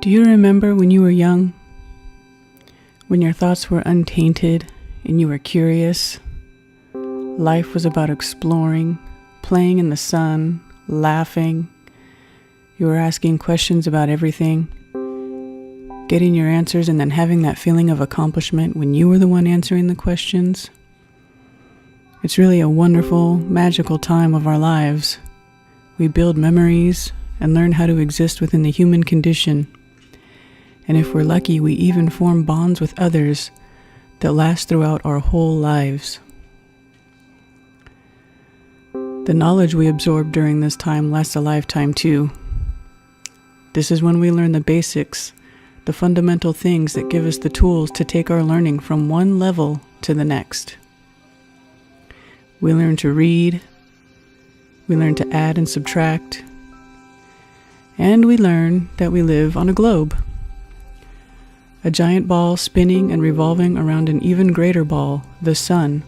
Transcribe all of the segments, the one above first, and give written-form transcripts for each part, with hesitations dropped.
Do you remember when you were young? When your thoughts were untainted and you were curious? Life was about exploring, playing in the sun, laughing. You were asking questions about everything, getting your answers and then having that feeling of accomplishment when you were the one answering the questions. It's really a wonderful, magical time of our lives. We build memories and learn how to exist within the human condition. And if we're lucky, we even form bonds with others that last throughout our whole lives. The knowledge we absorb during this time lasts a lifetime too. This is when we learn the basics, the fundamental things that give us the tools to take our learning from one level to the next. We learn to read, we learn to add and subtract, and we learn that we live on a globe. A giant ball spinning and revolving around an even greater ball, the sun.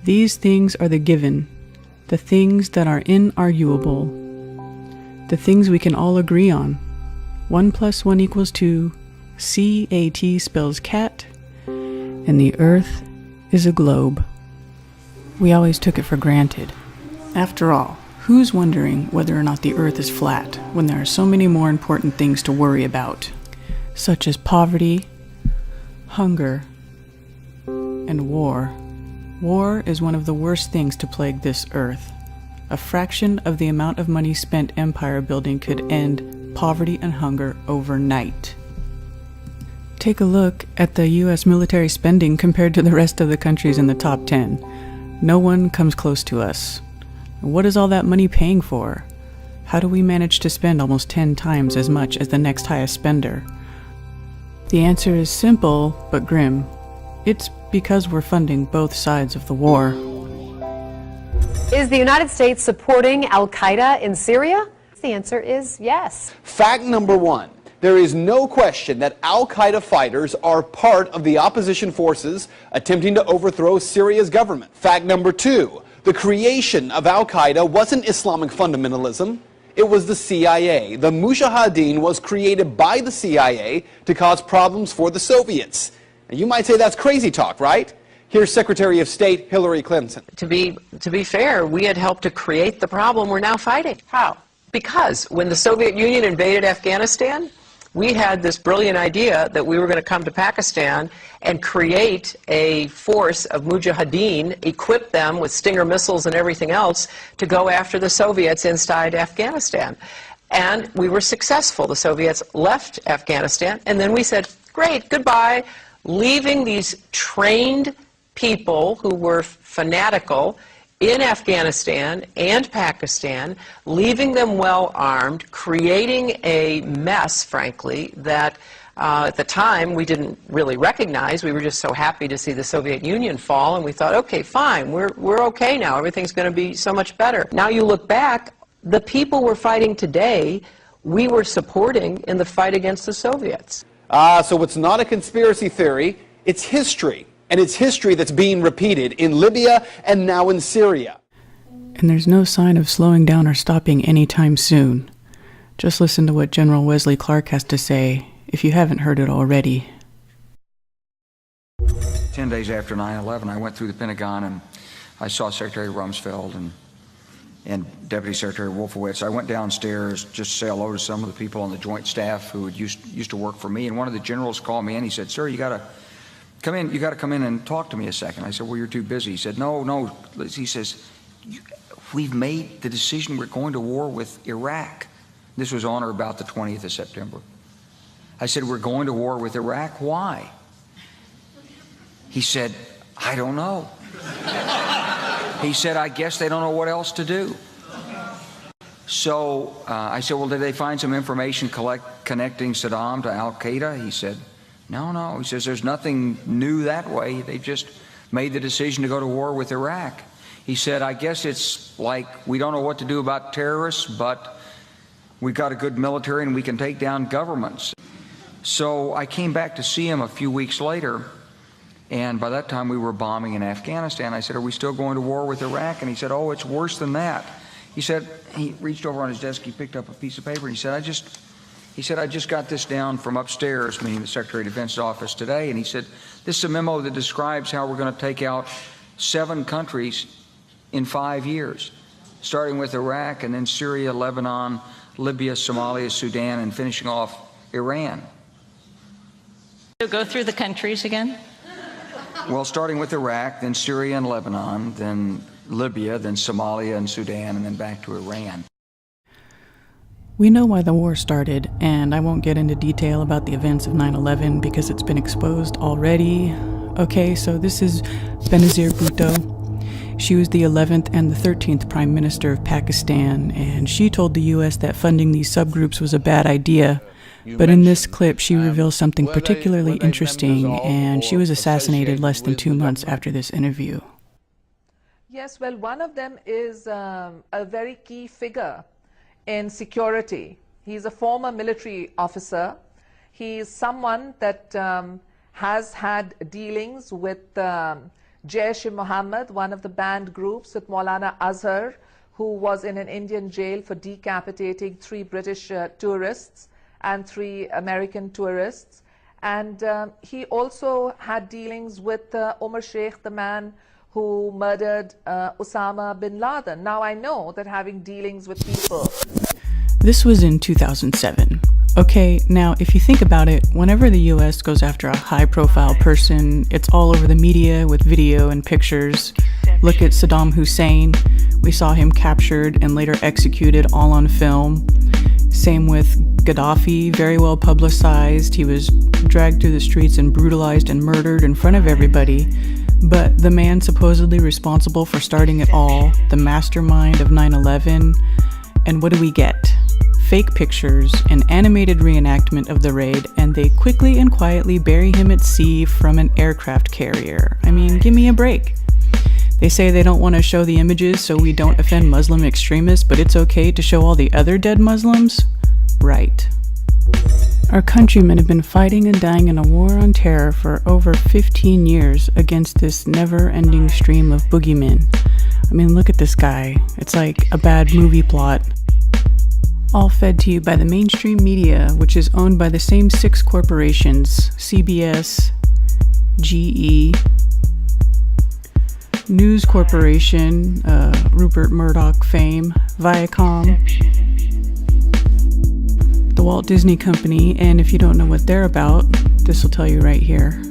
These things are the given, the things that are inarguable, the things we can all agree on. 1 + 1 = 2, CAT spells cat, and the earth is a globe. We always took it for granted. After all, who's wondering whether or not the earth is flat when there are so many more important things to worry about, such as poverty, hunger, and war. War is one of the worst things to plague this earth. A fraction of the amount of money spent empire building could end poverty and hunger overnight. Take a look at the US military spending compared to the rest of the countries in the top 10. No one comes close to us. What is all that money paying for? How do we manage to spend almost 10 times as much as the next highest spender? The answer is simple but grim. It's because we're funding both sides of the war. Is the United States supporting Al-Qaeda in Syria? The answer is yes. Fact number one, there is no question that Al-Qaeda fighters are part of the opposition forces attempting to overthrow Syria's government. Fact number two, the creation of Al-Qaeda wasn't Islamic fundamentalism. It was the CIA. The Mujahideen was created by the CIA to cause problems for the Soviets. And you might say that's crazy talk, right? Here's Secretary of State Hillary Clinton. To be fair, we had helped to create the problem we're now fighting. How? Because when the Soviet Union invaded Afghanistan, we had this brilliant idea that we were going to come to Pakistan and create a force of Mujahideen, equip them with Stinger missiles and everything else to go after the Soviets inside Afghanistan. And we were successful. The Soviets left Afghanistan, and then we said, great, goodbye, leaving these trained people who were fanatical in Afghanistan and Pakistan, leaving them well armed, creating a mess, frankly, that at the time we didn't really recognize. We were just so happy to see the Soviet Union fall, and we thought, okay, fine, we're okay now. Everything's going to be so much better. Now you look back, the people we're fighting today, we were supporting in the fight against the Soviets. So it's not a conspiracy theory, it's history. And it's history that's being repeated in Libya and now in Syria. And there's no sign of slowing down or stopping anytime soon. Just listen to what General Wesley Clark has to say, if you haven't heard it already. 10 days after 9/11, I went through the Pentagon and I saw Secretary Rumsfeld and Deputy Secretary Wolfowitz. I went downstairs just to say hello to some of the people on the Joint Staff who used to work for me, and one of the generals called me in. He said, "Sir, you got to come in and talk to me a second." I said, "Well, you're too busy." He said, No. He says, "We've made the decision. We're going to war with Iraq." This was on or about the 20th of September. I said, "We're going to war with Iraq. Why?" He said, "I don't know." He said, "I guess they don't know what else to do." So I said, "Well, did they find some information connecting Saddam to Al-Qaeda?" He said, No. He says, "There's nothing new that way. They just made the decision to go to war with Iraq." He said, "I guess it's like we don't know what to do about terrorists, but we've got a good military and we can take down governments." So I came back to see him a few weeks later, and by that time we were bombing in Afghanistan. I said, "Are we still going to war with Iraq?" And he said, "Oh, it's worse than that." He said, he reached over on his desk, he picked up a piece of paper, and he said, He said, I just got this down from upstairs, meaning the Secretary of Defense's office today, and he said, this is a memo that describes how we're going to take out 7 countries in 5 years, starting with Iraq and then Syria, Lebanon, Libya, Somalia, Sudan, and finishing off Iran. So go through the countries again? Well, starting with Iraq, then Syria and Lebanon, then Libya, then Somalia and Sudan, and then back to Iran. We know why the war started, and I won't get into detail about the events of 9/11 because it's been exposed already. Okay, so this is Benazir Bhutto. She was the 11th and the 13th Prime Minister of Pakistan, and she told the U.S. that funding these subgroups was a bad idea. But in this clip, she reveals something particularly interesting, and she was assassinated less than 2 months after this interview. Yes, well, one of them is a very key figure in security. He's a former military officer. He is someone that has had dealings with Jaish-e-Mohammed, one of the banned groups, with Maulana Azhar, who was in an Indian jail for decapitating 3 British tourists and 3 American tourists. And he also had dealings with Umar Sheikh, the man who murdered Osama bin Laden. Now I know that having dealings with people... This was in 2007. Okay, now if you think about it, whenever the US goes after a high-profile person, it's all over the media with video and pictures. Look at Saddam Hussein. We saw him captured and later executed all on film. Same with Gaddafi, very well publicized. He was dragged through the streets and brutalized and murdered in front of everybody. But the man supposedly responsible for starting it all, the mastermind of 9/11, and what do we get? Fake pictures, an animated reenactment of the raid, and they quickly and quietly bury him at sea from an aircraft carrier. I mean, give me a break. They say they don't want to show the images so we don't offend Muslim extremists, but it's okay to show all the other dead Muslims? Right. Our countrymen have been fighting and dying in a war on terror for over 15 years against this never-ending stream of boogeymen. I mean, look at this guy. It's like a bad movie plot. All fed to you by the mainstream media, which is owned by the same 6 corporations: CBS, GE, News Corporation, Rupert Murdoch fame, Viacom, the Walt Disney Company, and if you don't know what they're about, this will tell you right here,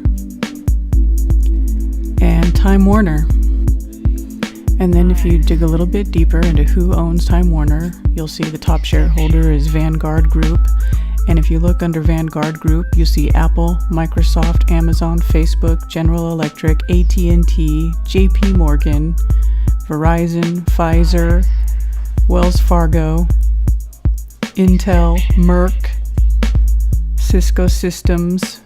and Time Warner. And then if you dig a little bit deeper into who owns Time Warner, you'll see the top shareholder is Vanguard Group. And if you look under Vanguard Group, you'll see Apple, Microsoft, Amazon, Facebook, General Electric, AT&T, JP Morgan, Verizon, Pfizer, Wells Fargo, Intel, Merck, Cisco Systems,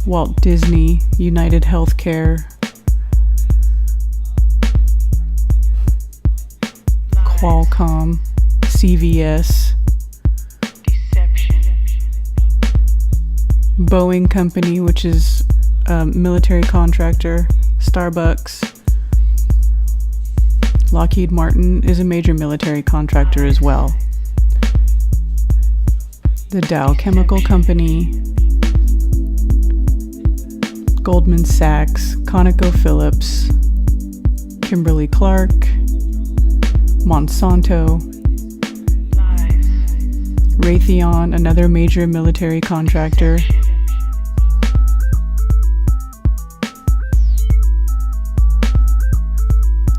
Walt Disney, United Healthcare, Qualcomm, CVS, Boeing Company, which is a military contractor, Starbucks, Lockheed Martin is a major military contractor as well, the Dow Chemical Company, Goldman Sachs, ConocoPhillips, Kimberly-Clark, Monsanto, Raytheon, another major military contractor,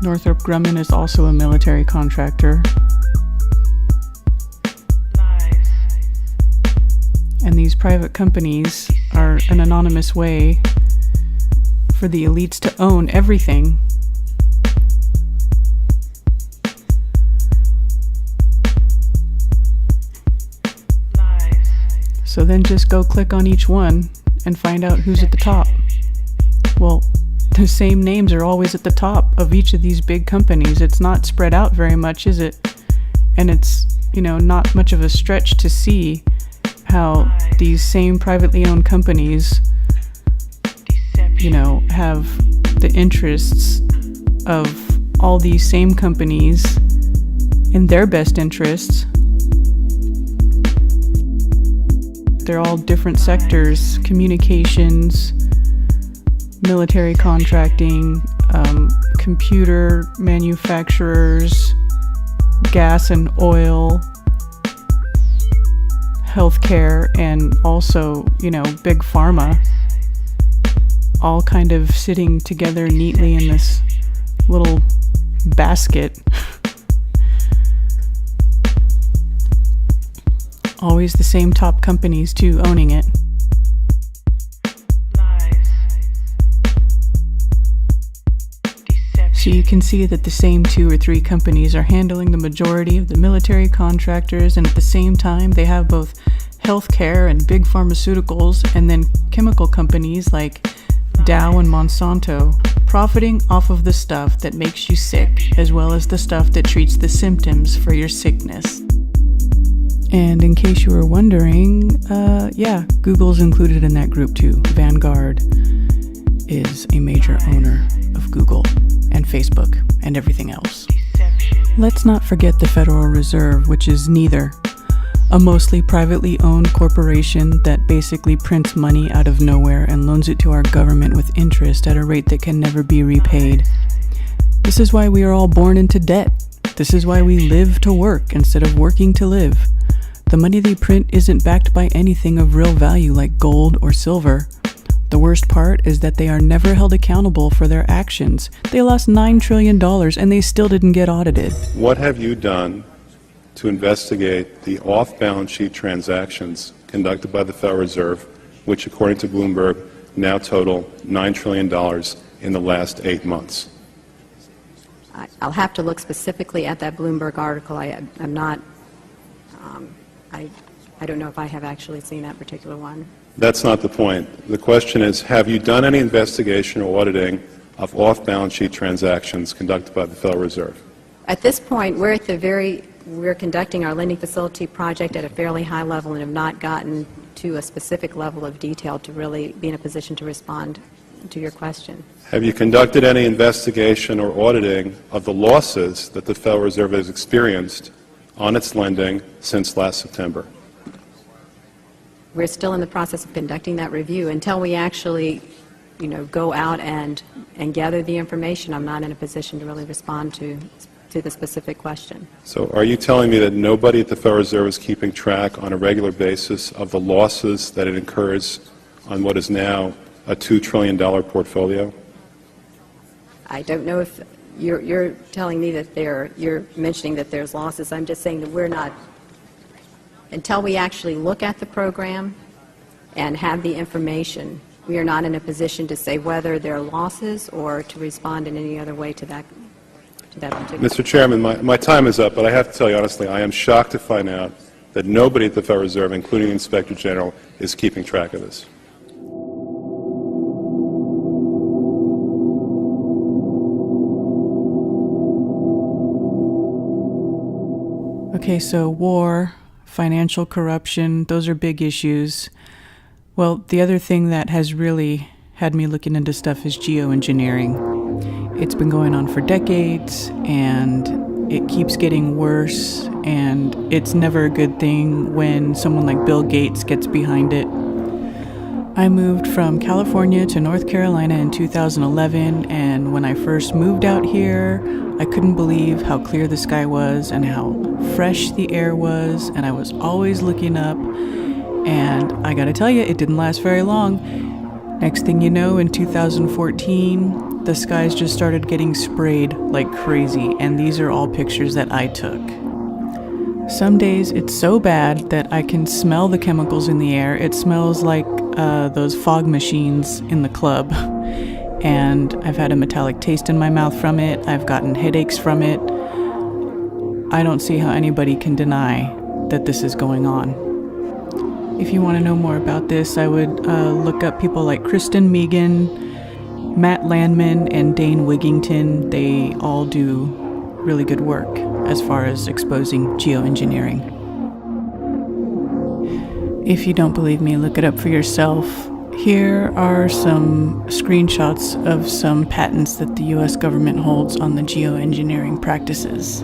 Northrop Grumman is also a military contractor, and these private companies are an anonymous way for the elites to own everything. So then just go click on each one and find out who's at the top. Well, the same names are always at the top of each of these big companies. It's not spread out very much, is it? And it's, not much of a stretch to see how these same privately owned companies, have the interests of all these same companies in their best interests. they're all different sectors: communications, military contracting, computer manufacturers, gas and oil, healthcare, and also, big pharma, all kind of sitting together neatly in this little basket. Always the same top companies too, owning it. So you can see that the same 2 or 3 companies are handling the majority of the military contractors, and at the same time they have both healthcare and big pharmaceuticals, and then chemical companies like Dow and Monsanto, profiting off of the stuff that makes you sick, as well as the stuff that treats the symptoms for your sickness. And in case you were wondering, Google's included in that group too. Vanguard is a major owner of Google and Facebook and everything else. Let's not forget the Federal Reserve, which is neither. A mostly privately owned corporation that basically prints money out of nowhere and loans it to our government with interest at a rate that can never be repaid. This is why we are all born into debt. This is why we live to work instead of working to live. The money they print isn't backed by anything of real value like gold or silver. The worst part is that they are never held accountable for their actions. They lost $9 trillion and they still didn't get audited. What have you done to investigate the off-balance sheet transactions conducted by the Federal Reserve, which according to Bloomberg now total $9 trillion in the last 8 months? I'll have to look specifically at that Bloomberg article. I'm not, I don't know if I have actually seen that particular one. That's not the point. The question is, have you done any investigation or auditing of off-balance sheet transactions conducted by the Federal Reserve? At this point, we're conducting our lending facility project at a fairly high level and have not gotten to a specific level of detail to really be in a position to respond to your question. Have you conducted any investigation or auditing of the losses that the Federal Reserve has experienced on its lending since last September? We're still in the process of conducting that review. Until we actually, go out and gather the information, I'm not in a position to really respond to the specific question. So are you telling me that nobody at the Federal Reserve is keeping track on a regular basis of the losses that it incurs on what is now a $2 trillion portfolio? I don't know if you're telling me that you're mentioning that there's losses. I'm just saying that we're not, until we actually look at the program and have the information, we are not in a position to say whether there are losses or to respond in any other way to that particular. Mr. Chairman, my time is up, but I have to tell you honestly, I am shocked to find out that nobody at the Federal Reserve, including the Inspector General, is keeping track of this. Okay, so war, financial corruption, those are big issues. Well, the other thing that has really had me looking into stuff is geoengineering. It's been going on for decades, and it keeps getting worse, and it's never a good thing when someone like Bill Gates gets behind it. I moved from California to North Carolina in 2011, and when I first moved out here, I couldn't believe how clear the sky was and how fresh the air was, and I was always looking up, and I gotta tell you, it didn't last very long. Next thing you know, in 2014, the skies just started getting sprayed like crazy, and these are all pictures that I took. Some days it's so bad that I can smell the chemicals in the air. It smells like those fog machines in the club. And I've had a metallic taste in my mouth from it. I've gotten headaches from it. I don't see how anybody can deny that this is going on. If you want to know more about this, I would look up people like Kristen Megan, Matt Landman, and Dane Wigington. They all do really good work as far as exposing geoengineering. If you don't believe me, look it up for yourself. Here are some screenshots of some patents that the U.S. government holds on the geoengineering practices.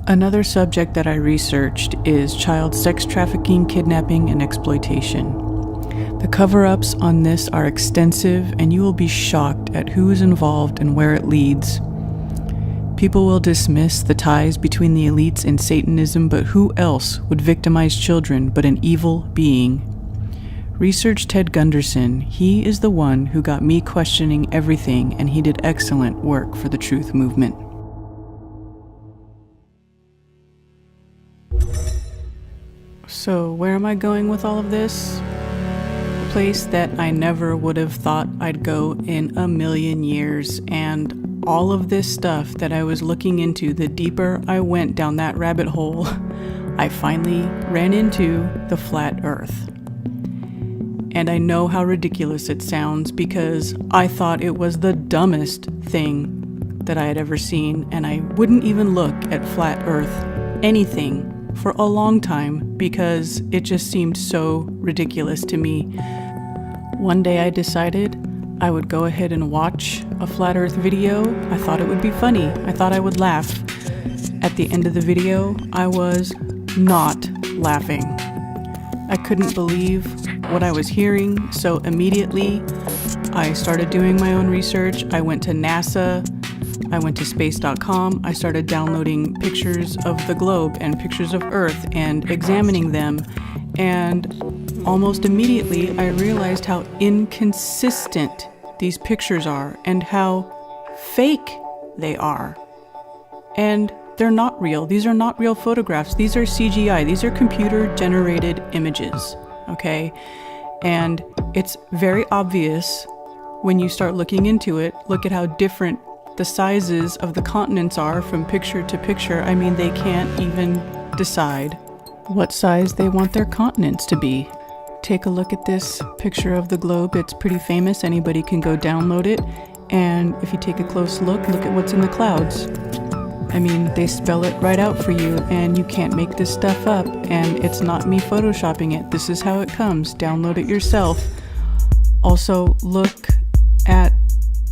Another subject that I researched is child sex trafficking, kidnapping, and exploitation. The cover-ups on this are extensive, and you will be shocked at who is involved and where it leads. People will dismiss the ties between the elites and Satanism, but who else would victimize children but an evil being? Research Ted Gunderson. He is the one who got me questioning everything, and he did excellent work for the truth movement. So where am I going with all of this? A place that I never would have thought I'd go in a million years, and all of this stuff that I was looking into, the deeper I went down that rabbit hole, I finally ran into the flat earth. And I know how ridiculous it sounds because I thought it was the dumbest thing that I had ever seen, and I wouldn't even look at flat earth anything for a long time because it just seemed so ridiculous to me. One day I decided I would go ahead and watch a flat earth video. I thought it would be funny. I thought I would laugh. At the end of the video, I was not laughing. I couldn't believe what I was hearing, so immediately I started doing my own research. I went to NASA, I went to space.com, I started downloading pictures of the globe and pictures of Earth and examining them, and almost immediately I realized how inconsistent these pictures are and how fake they are. And they're not real. These are not real photographs. These are CGI. These are computer-generated images, okay? And it's very obvious when you start looking into it. Look at how different the sizes of the continents are from picture to picture. I mean, they can't even decide what size they want their continents to be. Take a look at this picture of the globe. It's pretty famous. Anybody can go download it. And if you take a close look at what's in the clouds. I mean, they spell it right out for you, and you can't make this stuff up, and it's not me photoshopping it. This is how it comes. Download it yourself. Also, look at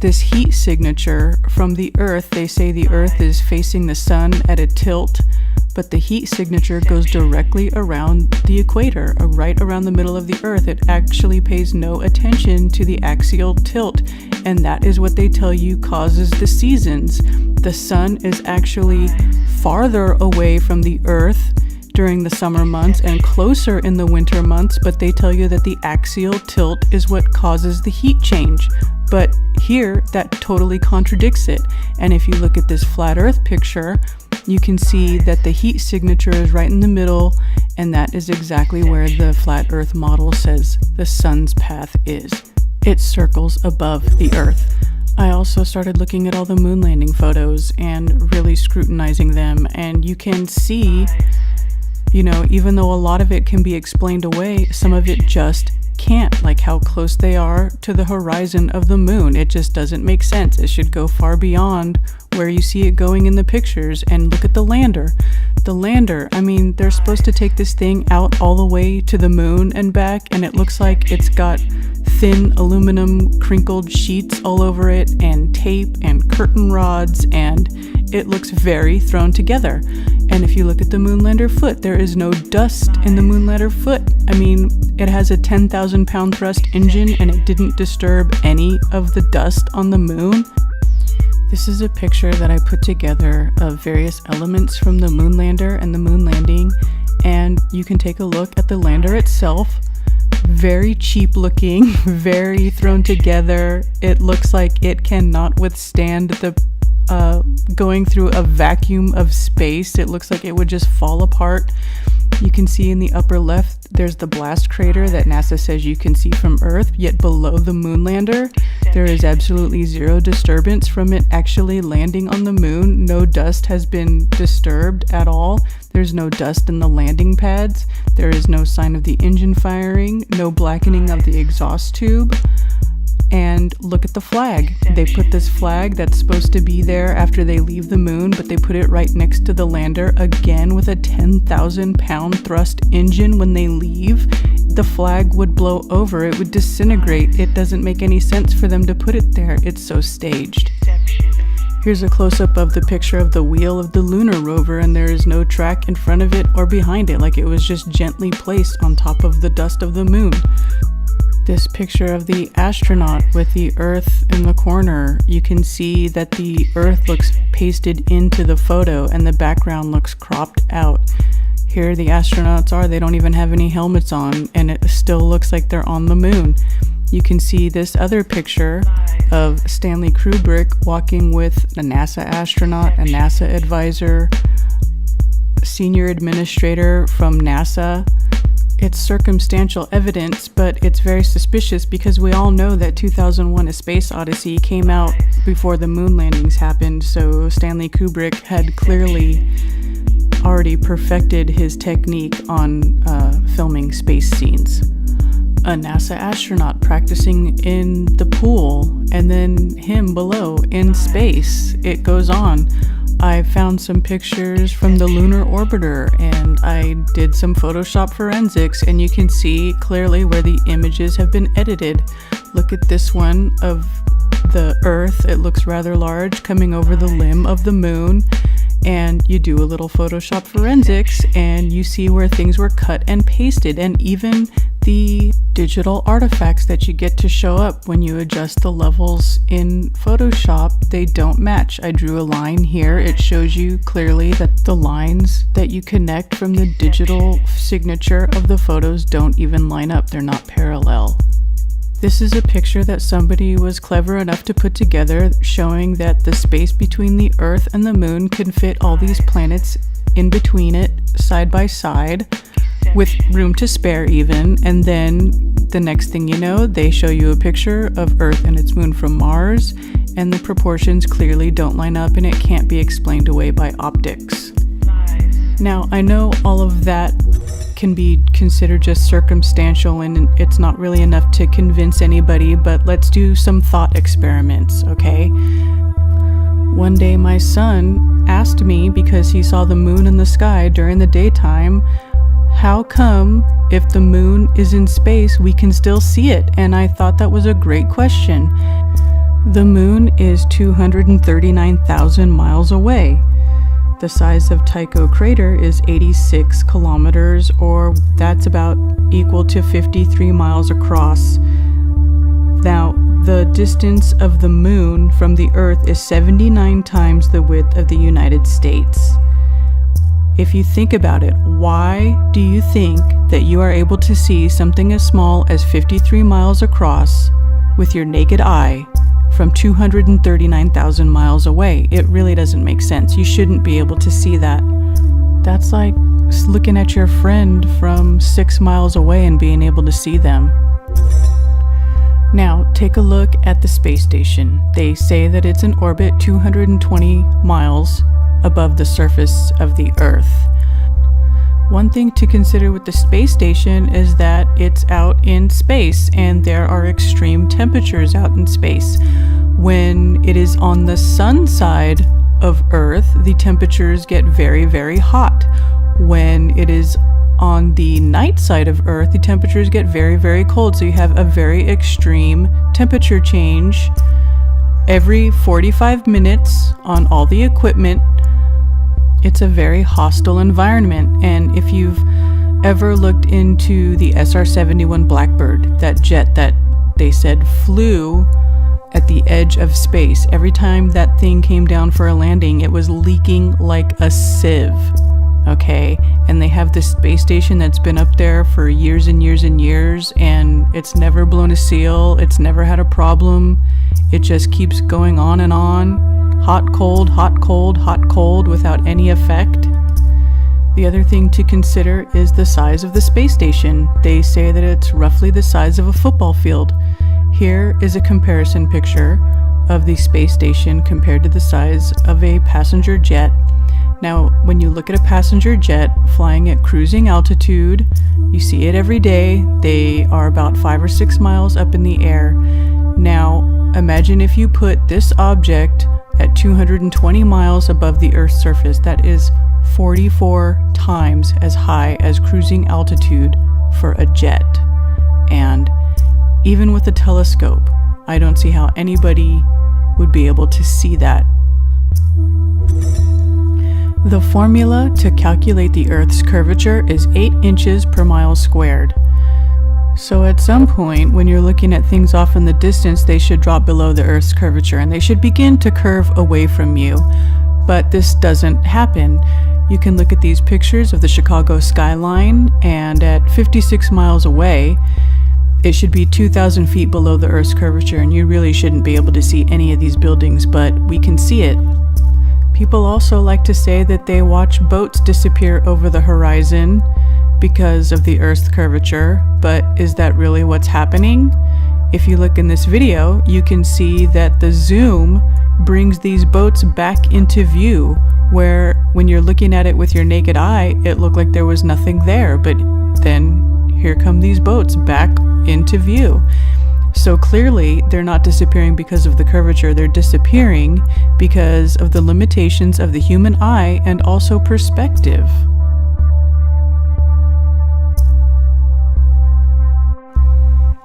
this heat signature from the Earth. They say the Earth is facing the sun at a tilt, but the heat signature goes directly around the equator, right around the middle of the Earth. It actually pays no attention to the axial tilt, and that is what they tell you causes the seasons. The sun is actually farther away from the Earth during the summer months and closer in the winter months, but they tell you that the axial tilt is what causes the heat change. But here, that totally contradicts it. And if you look at this flat Earth picture, you can see that the heat signature is right in the middle, and that is exactly where the flat Earth model says the sun's path is. It circles above the Earth. I also started looking at all the moon landing photos and really scrutinizing them, and you can see, you know, even though a lot of it can be explained away, some of it just can't, like how close they are to the horizon of the moon. It just doesn't make sense. It should go far beyond where you see it going in the pictures. And look at the lander. The lander, I mean, they're supposed to take this thing out all the way to the moon and back, and it looks like it's got thin aluminum crinkled sheets all over it and tape and curtain rods, and it looks very thrown together. And if you look at the moonlander foot, there is no dust in the moonlander foot. I mean, it has a 10,000 pound thrust engine and it didn't disturb any of the dust on the moon. This is a picture that I put together of various elements from the moonlander and the moon landing, and you can take a look at the lander itself. Very cheap looking, very thrown together. It looks like it cannot withstand the going through a vacuum of space. It looks like it would just fall apart. You can see in the upper left, there's the blast crater that NASA says you can see from Earth, yet below the moonlander, there is absolutely zero disturbance from it actually landing on the moon. No dust has been disturbed at all. There's no dust in the landing pads. There is no sign of the engine firing, no blackening of the exhaust tube. And look at the flag. They put this flag that's supposed to be there after they leave the moon, but they put it right next to the lander, again with a 10,000 pound thrust engine. When they leave, the flag would blow over, it would disintegrate. It doesn't make any sense for them to put it there. It's so staged. Here's a close-up of the picture of the wheel of the lunar rover, and there is no track in front of it or behind it, like it was just gently placed on top of the dust of the moon. This picture of the astronaut with the Earth in the corner, you can see that the Earth looks pasted into the photo and the background looks cropped out. Here the astronauts are, they don't even have any helmets on, and it still looks like they're on the moon. You can see this other picture of Stanley Kubrick walking with a NASA astronaut, a NASA advisor, senior administrator from NASA. It's circumstantial evidence, but it's very suspicious because we all know that 2001: A Space Odyssey came out before the moon landings happened, so Stanley Kubrick had clearly already perfected his technique on filming space scenes. A NASA astronaut practicing in the pool, and then him below in space. It goes on. I found some pictures from the lunar orbiter, and I did some Photoshop forensics, and you can see clearly where the images have been edited. Look at this one of the Earth. It looks rather large coming over the limb of the moon, and you do a little Photoshop forensics and you see where things were cut and pasted, and even the digital artifacts that you get to show up when you adjust the levels in Photoshop, they don't match. I drew a line here. It shows you clearly that the lines that you connect from the digital signature of the photos don't even line up. They're not parallel. This is a picture that somebody was clever enough to put together, showing that the space between the Earth and the moon can fit all these planets in between it, side by side, with room to spare even. And then the next thing you know, they show you a picture of Earth and its moon from Mars, and the proportions clearly don't line up, and it can't be explained away by optics. Now, I know all of that can be considered just circumstantial and it's not really enough to convince anybody, but let's do some thought experiments, okay? One day my son asked me, because he saw the moon in the sky during the daytime, how come if the moon is in space we can still see it? And I thought that was a great question. The moon is 239,000 miles away. The size of Tycho crater is 86 kilometers, or that's about equal to 53 miles across. Now, the distance of the moon from the Earth is 79 times the width of the United States. If you think about it, why do you think that you are able to see something as small as 53 miles across with your naked eye from 239,000 miles away? It really doesn't make sense. You shouldn't be able to see that. That's like looking at your friend from 6 miles away and being able to see them. Now, take a look at the space station. They say that it's in orbit 220 miles above the surface of the Earth. One thing to consider with the space station is that it's out in space and there are extreme temperatures out in space. When it is on the sun side of Earth, the temperatures get very, very hot. When it is on the night side of Earth, the temperatures get very, very cold. So you have a very extreme temperature change every 45 minutes on all the equipment. It's a very hostile environment, and if you've ever looked into the SR-71 Blackbird, that jet that they said flew at the edge of space, every time that thing came down for a landing, it was leaking like a sieve, okay? And they have this space station that's been up there for years and years and years, and it's never blown a seal, it's never had a problem, it just keeps going on and on. Hot, cold, hot, cold, hot, cold, without any effect. The other thing to consider is the size of the space station. They say that it's roughly the size of a football field. Here is a comparison picture of the space station compared to the size of a passenger jet. Now, when you look at a passenger jet flying at cruising altitude, you see it every day. They are about 5 or 6 miles up in the air. Now, imagine if you put this object at 220 miles above the Earth's surface. That is 44 times as high as cruising altitude for a jet. And even with a telescope, I don't see how anybody would be able to see that. The formula to calculate the Earth's curvature is 8 inches per mile squared. So at some point, when you're looking at things off in the distance, they should drop below the Earth's curvature and they should begin to curve away from you. But this doesn't happen. You can look at these pictures of the Chicago skyline, and at 56 miles away, it should be 2,000 feet below the Earth's curvature, and you really shouldn't be able to see any of these buildings, but we can see it. People also like to say that they watch boats disappear over the horizon because of the Earth's curvature, but is that really what's happening? If you look in this video, you can see that the zoom brings these boats back into view, where when you're looking at it with your naked eye, it looked like there was nothing there, but then here come these boats back into view. So clearly, they're not disappearing because of the curvature, they're disappearing because of the limitations of the human eye and also perspective.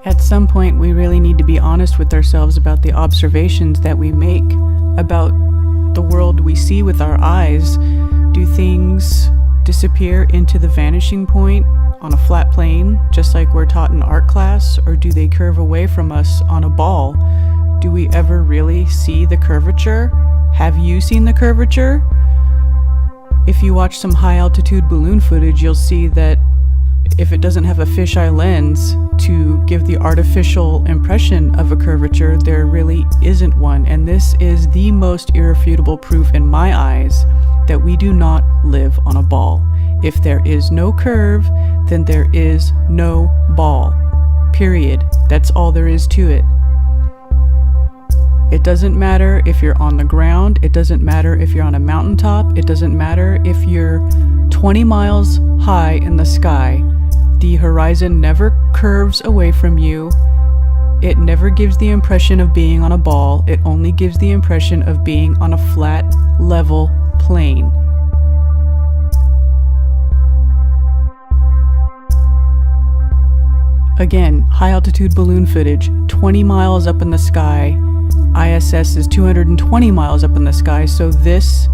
At some point, we really need to be honest with ourselves about the observations that we make about the world we see with our eyes. Do things disappear into the vanishing point on a flat plane, just like we're taught in art class, or do they curve away from us on a ball? Do we ever really see the curvature? Have you seen the curvature? If you watch some high-altitude balloon footage, you'll see that if it doesn't have a fisheye lens to give the artificial impression of a curvature, there really isn't one. And this is the most irrefutable proof in my eyes that we do not live on a ball. If there is no curve, then there is no ball. Period. That's all there is to it. It doesn't matter if you're on the ground, it doesn't matter if you're on a mountaintop, it doesn't matter if you're 20 miles high in the sky. The horizon never curves away from you. It never gives the impression of being on a ball. It only gives the impression of being on a flat, level plane. Again, high-altitude balloon footage, 20 miles up in the sky. ISS is 220 miles up in the sky, so this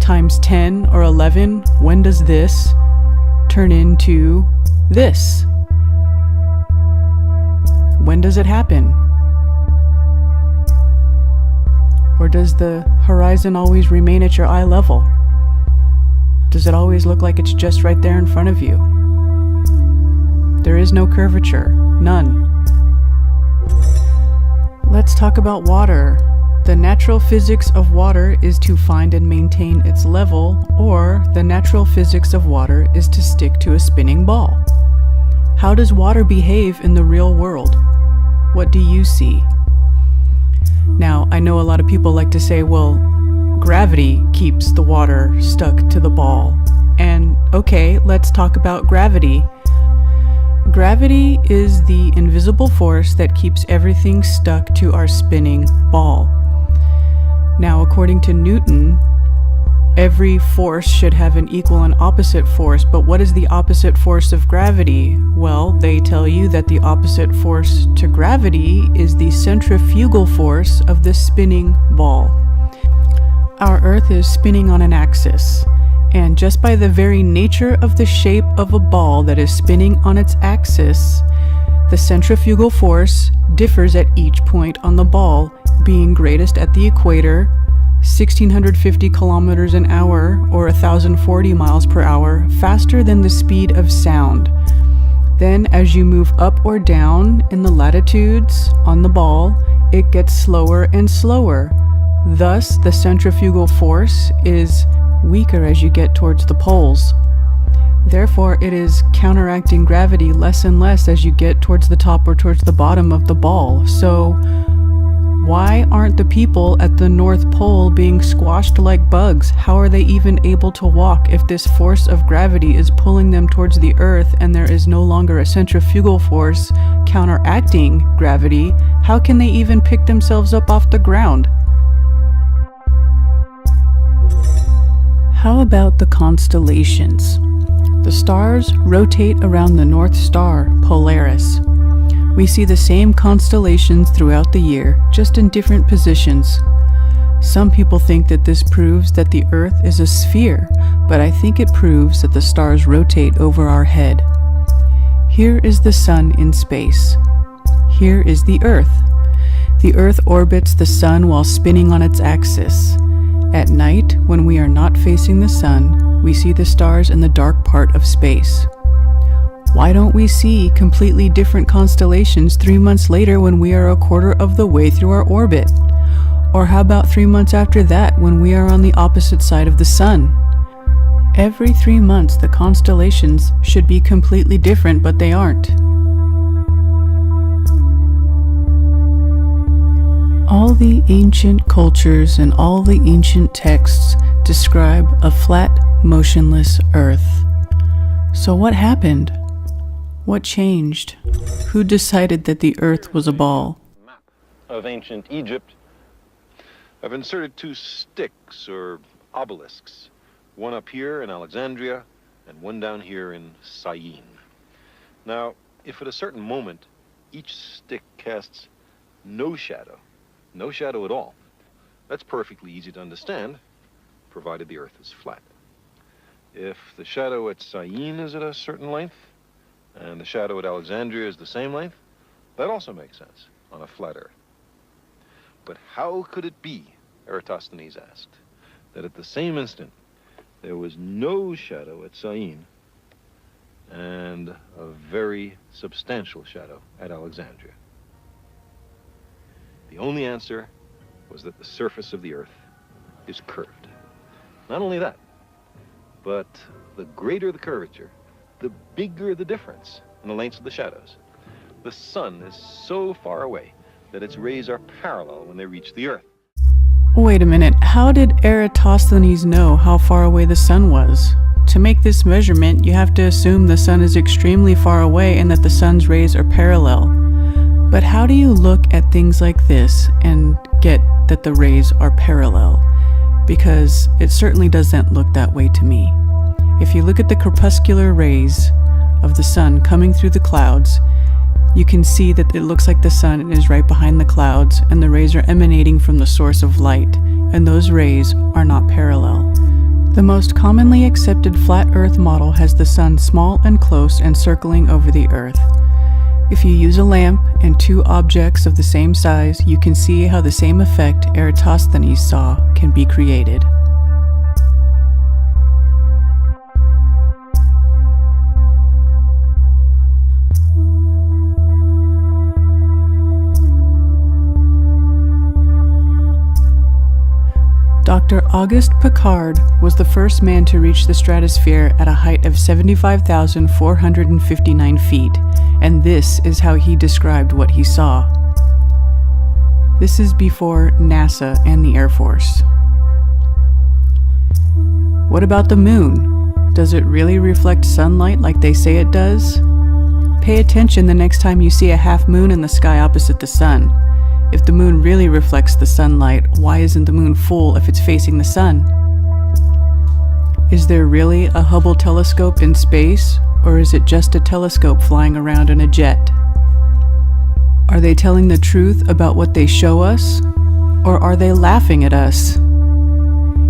times 10 or 11, when does this turn into this? When does it happen? Or does the horizon always remain at your eye level? Does it always look like it's just right there in front of you? There is no curvature, none. Let's talk about water. The natural physics of water is to find and maintain its level, or the natural physics of water is to stick to a spinning ball. How does water behave in the real world? What do you see? Now, I know a lot of people like to say, well, gravity keeps the water stuck to the ball. And okay, let's talk about gravity. Gravity is the invisible force that keeps everything stuck to our spinning ball. Now, according to Newton, every force should have an equal and opposite force, but what is the opposite force of gravity? Well, they tell you that the opposite force to gravity is the centrifugal force of the spinning ball. Our Earth is spinning on an axis, and just by the very nature of the shape of a ball that is spinning on its axis, the centrifugal force differs at each point on the ball, being greatest at the equator, 1,650 kilometers an hour, or 1,040 miles per hour, faster than the speed of sound. Then, as you move up or down in the latitudes on the ball, it gets slower and slower. Thus, the centrifugal force is weaker as you get towards the poles. Therefore, it is counteracting gravity less and less as you get towards the top or towards the bottom of the ball. So, why aren't the people at the North Pole being squashed like bugs? How are they even able to walk if this force of gravity is pulling them towards the Earth and there is no longer a centrifugal force counteracting gravity? How can they even pick themselves up off the ground? How about the constellations? The stars rotate around the North Star, Polaris. We see the same constellations throughout the year, just in different positions. Some people think that this proves that the Earth is a sphere, but I think it proves that the stars rotate over our head. Here is the sun in space. Here is the Earth. The Earth orbits the sun while spinning on its axis. At night, when we are not facing the sun, we see the stars in the dark part of space. Why don't we see completely different constellations 3 months later when we are a quarter of the way through our orbit? Or how about 3 months after that when we are on the opposite side of the sun? Every 3 months the constellations should be completely different, but they aren't. All the ancient cultures and all the ancient texts describe a flat, motionless Earth. So what happened? What changed? Who decided that the Earth was a ball? Map of ancient Egypt. I've inserted 2 sticks or obelisks, one up here in Alexandria and one down here in Syene. Now, if at a certain moment each stick casts no shadow at all, that's perfectly easy to understand, provided the Earth is flat. If the shadow at Syene is at a certain length, and the shadow at Alexandria is the same length, that also makes sense on a flat Earth. But how could it be, Eratosthenes asked, that at the same instant there was no shadow at Syene and a very substantial shadow at Alexandria? The only answer was that the surface of the Earth is curved. Not only that, but the greater the curvature, the bigger the difference in the lengths of the shadows. The sun is so far away that its rays are parallel when they reach the Earth. Wait a minute, how did Eratosthenes know how far away the sun was? To make this measurement, you have to assume the sun is extremely far away and that the sun's rays are parallel. But how do you look at things like this and get that the rays are parallel? Because it certainly doesn't look that way to me. If you look at the crepuscular rays of the sun coming through the clouds, you can see that it looks like the sun is right behind the clouds and the rays are emanating from the source of light, and those rays are not parallel. The most commonly accepted flat Earth model has the sun small and close and circling over the Earth. If you use a lamp and 2 objects of the same size, you can see how the same effect Eratosthenes saw can be created. Dr. Auguste Piccard was the first man to reach the stratosphere at a height of 75,459 feet, and this is how he described what he saw. This is before NASA and the Air Force. What about the moon? Does it really reflect sunlight like they say it does? Pay attention the next time you see a half moon in the sky opposite the sun. If the moon really reflects the sunlight, why isn't the moon full if it's facing the sun? Is there really a Hubble telescope in space, or is it just a telescope flying around in a jet? Are they telling the truth about what they show us, or are they laughing at us?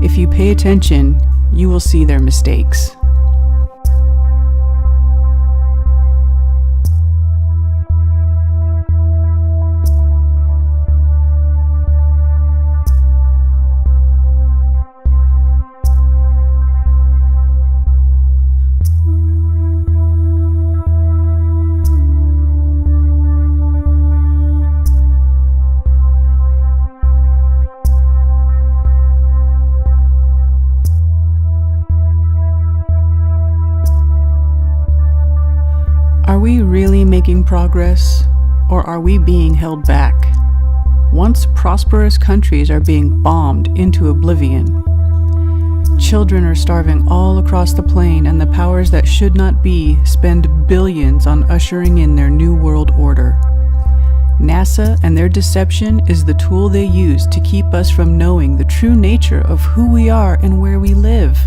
If you pay attention, you will see their mistakes. Are we really making progress, or are we being held back? Once prosperous countries are being bombed into oblivion. Children are starving all across the plain, and the powers that should not be spend billions on ushering in their new world order. NASA and their deception is the tool they use to keep us from knowing the true nature of who we are and where we live.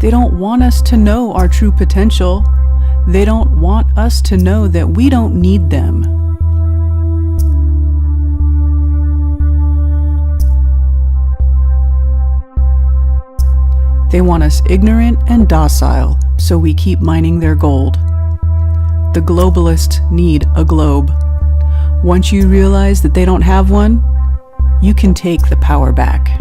They don't want us to know our true potential. They don't want us to know that we don't need them. They want us ignorant and docile, so we keep mining their gold. The globalists need a globe. Once you realize that they don't have one, you can take the power back.